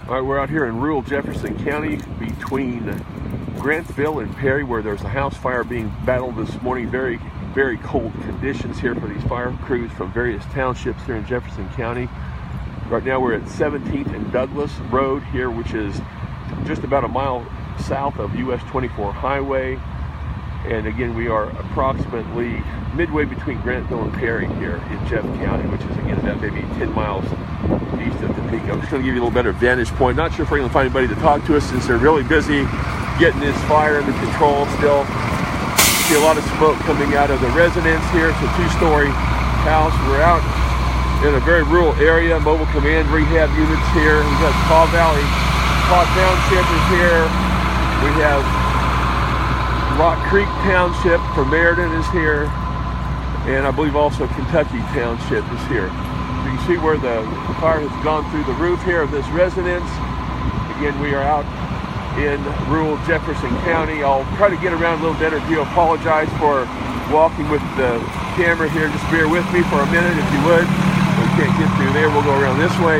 All right, we're out here in rural Jefferson County between Grantville and Perry, where there's a house fire being battled this morning. Very, very cold conditions here for these fire crews from various townships here in Jefferson County. Right now we're at 17th and Douglas Road here, which is just about a mile south of US 24 highway. And again, we are approximately midway between Grantville and Perry here in Jeff County, which is again about maybe 10 miles east of Topeka. I'm just going to give you a little better vantage point. Not sure if we're going to find anybody to talk to us since they're really busy getting this fire under control still. See a lot of smoke coming out of the residence here. It's a two-story house. We're out in a very rural area. Mobile command rehab units here. We've got Paw Township is here. We have Rock Creek Township from Meriden is here. And I believe also Kentucky Township is here. You can see where the fire has gone through the roof here of this residence. Again, we are out in rural Jefferson County. I'll try to get around a little better view. Apologize for walking with the camera here. Just bear with me for a minute if you would. We can't get through there. We'll go around this way.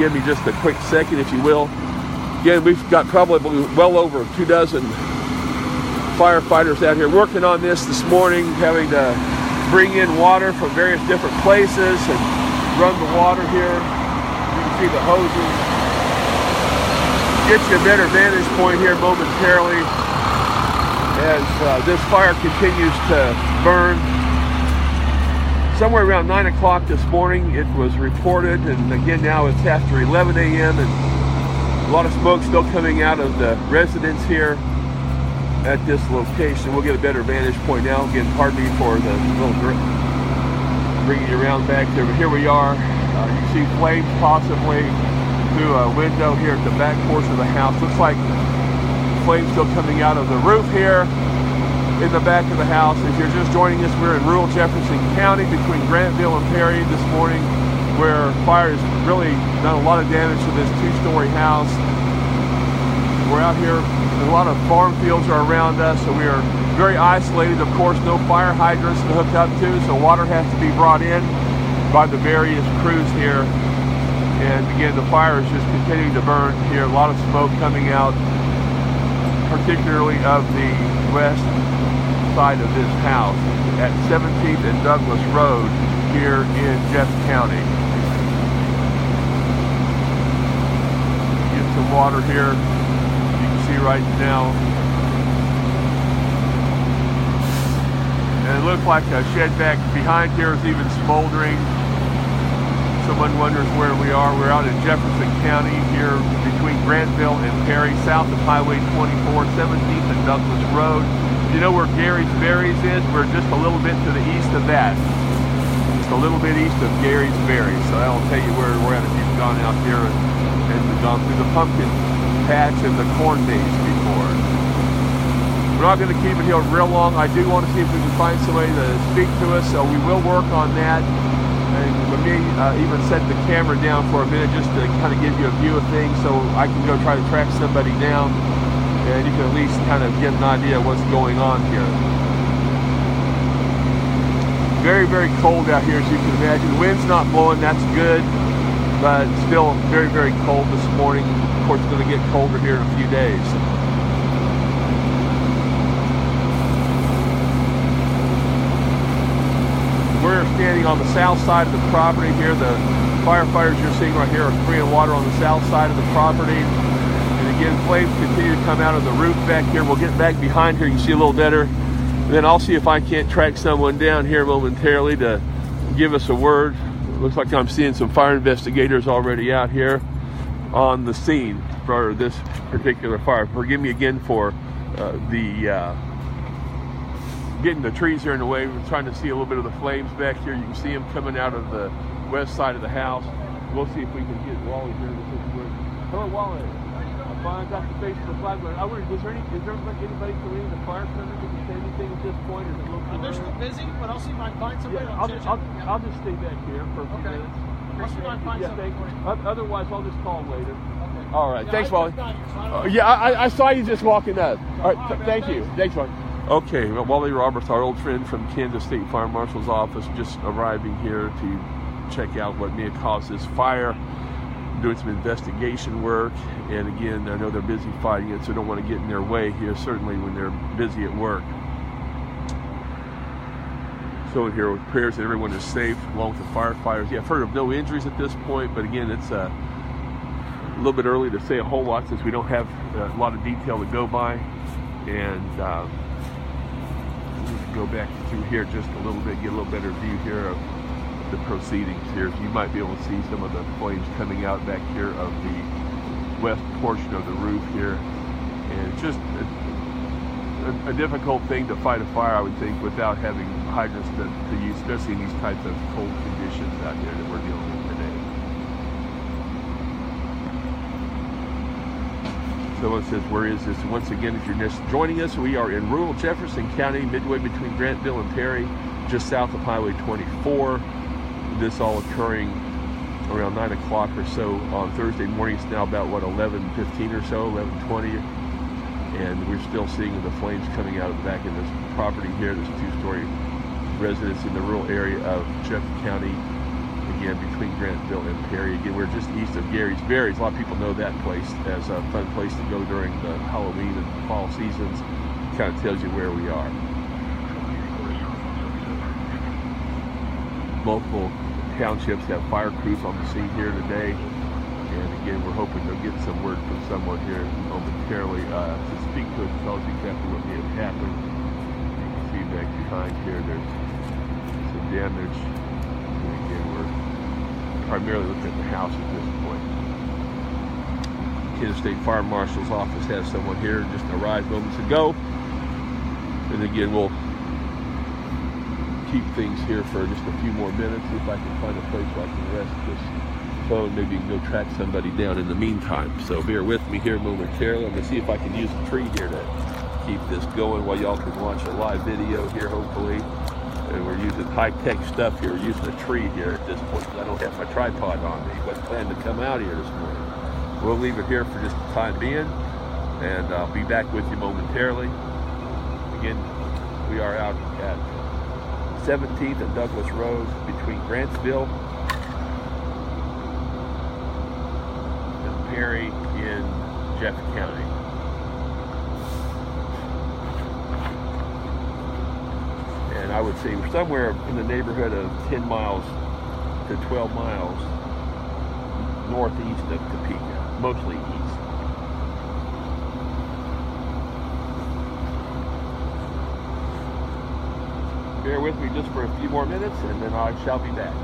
Give me just a quick second if you will. Again, we've got probably well over 24 firefighters out here working on this morning, having to bring in water from various different places and run the water here. You can see the hoses. Get you a better vantage point here momentarily as this fire continues to burn. Somewhere around 9 o'clock this morning it was reported, and again now it's after 11 a.m. and a lot of smoke still coming out of the residence here at this location. We'll get a better vantage point now. Again, pardon me for the little bringing you around back there, but here we are. You can see flames possibly through a window here at the back portion of the house. Looks like flames still coming out of the roof here in the back of the house. If you're just joining us, we're in rural Jefferson County between Grantville and Perry this morning, where fire has really done a lot of damage to this two-story house. We're out here, a lot of farm fields are around us, so we are very isolated. Of course, no fire hydrants to hook up to, so water has to be brought in by the various crews here. And again, the fire is just continuing to burn here. A lot of smoke coming out, particularly of the west side of this house at 17th and Douglas Road here in Jeff County. Get some water here. Right now, and it looks like a shed back behind here is even smoldering. Someone wonders where we are. We're out in Jefferson County here between Grantville and Perry, south of Highway 24, 17th and Douglas Road. You know where Gary's Berries is? We're just a little bit to the east of that. Just a little bit east of Gary's Berries. So that'll tell you where we're at if you've gone out here and gone through the pumpkin patch and the corn maze before. We're not going to keep it here real long. I do want to see if we can find somebody to speak to us, so we will work on that. And we may even set the camera down for a minute just to kind of give you a view of things, so I can go try to track somebody down and you can at least kind of get an idea of what's going on here. Very, very cold out here, as you can imagine. The wind's not blowing, that's good, but still very, very cold this morning. Of course, it's going to get colder here in a few days. We're standing on the south side of the property here. The firefighters you're seeing right here are spraying water on the south side of the property. And again, flames continue to come out of the roof back here. We'll get back behind here. You can see a little better. And then I'll see if I can't track someone down here momentarily to give us a word. Looks like I'm seeing some fire investigators already out here on the scene for this particular fire. Forgive me again for getting the trees here in the way. We're trying to see a little bit of the flames back here. You can see them coming out of the west side of the house. We'll see if we can get Wally here. Hello, Wally. I got the face of the flag. I wondered, is there anybody from any of the fire companies that can say anything at this point? Is it a little too they're still busy, but I'll see if I can find somebody. Yeah, I'll just stay back here for a few minutes. I'll see if I can find somebody for you. Otherwise, I'll just call later. Okay. All right. Thanks, Wally. I saw you just walking up. All right. Thank you. Thanks, Wally. Okay. Well, Wally Roberts, our old friend from Kansas State Fire Marshal's office, just arriving here to check out what may have caused this fire. doing some investigation work. And again, I know they're busy fighting it, so I don't want to get in their way here, certainly when they're busy at work. So here with prayers that everyone is safe, along with the firefighters. Yeah, I've heard of no injuries at this point, but again, it's a little bit early to say a whole lot since we don't have a lot of detail to go by. And go back through here just a little bit, get a little better view here of the proceedings here. So you might be able to see some of the flames coming out back here of the west portion of the roof here. And it's just a difficult thing to fight a fire, I would think, without having hydrants to use, especially in these types of cold conditions out here that we're dealing with today. Someone says, where is this? Once again, if you're just joining us, we are in rural Jefferson County, midway between Grantville and Perry, just south of Highway 24. This all occurring around 9 o'clock or so on Thursday morning. It's now about, what, 11:15 or so, 11:20. And we're still seeing the flames coming out of the back of this property here, this two-story residence in the rural area of Jefferson County. Again, between Grantville and Perry. Again, we're just east of Gary's Berries. A lot of people know that place as a fun place to go during the Halloween and fall seasons. Kind of tells you where we are. Multiple townships have fire crews on the scene here today. And again, we're hoping to get some word from someone here momentarily to speak to us, tell us exactly what may have happened. You can see back behind here, there's some damage. And again, we're primarily looking at the house at this point. Kansas State Fire Marshal's office has someone here, just arrived moments ago. And again, we'll keep things here for just a few more minutes, see if I can find a place where I can rest this phone. Maybe go track somebody down in the meantime. So bear with me here momentarily. I'm going to see if I can use a tree here to keep this going while y'all can watch a live video here, hopefully. And we're using high-tech stuff here. We're using a tree here at this point because I don't have my tripod on me, but plan to come out here this morning. We'll leave it here for just the time being, and I'll be back with you momentarily. Again, we are out at 17th and Douglas Road between Grantsville and Perry in Jefferson County. And I would say we're somewhere in the neighborhood of 10 miles to 12 miles northeast of Topeka, mostly east. Bear with me just for a few more minutes, and then I shall be back.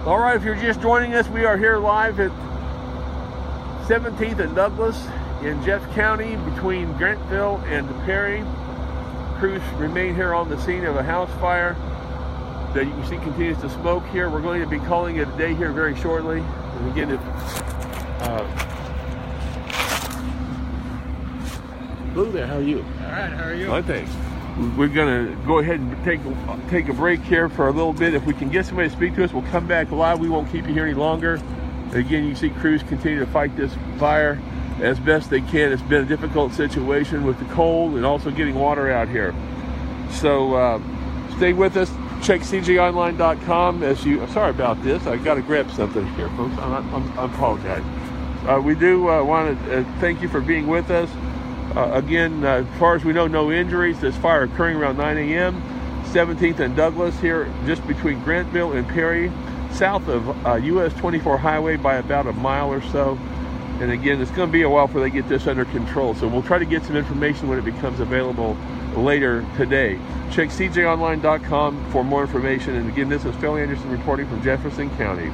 All right, if you're just joining us, we are here live at 17th and Douglas in Jeff County between Grantville and Perry. Crews remain here on the scene of a house fire that you can see continues to smoke here. We're going to be calling it a day here very shortly. And again, hello there, how are you? All right, how are you? Well, thanks. We're going to go ahead and take a break here for a little bit. If we can get somebody to speak to us, we'll come back live. We won't keep you here any longer. Again, you see crews continue to fight this fire as best they can. It's been a difficult situation with the cold and also getting water out here. So stay with us. Check cjonline.com as you. Sorry about this. I got to grab something here, folks. I apologize. We do want to thank you for being with us. Again, as far as we know, no injuries. This fire occurring around 9 a.m. 17th and Douglas here, just between Grantville and Perry, south of US 24 highway by about a mile or so. And again, it's going to be a while before they get this under control. So we'll try to get some information when it becomes available later today. Check cjonline.com for more information. And again, this is Phil Anderson reporting from Jefferson County.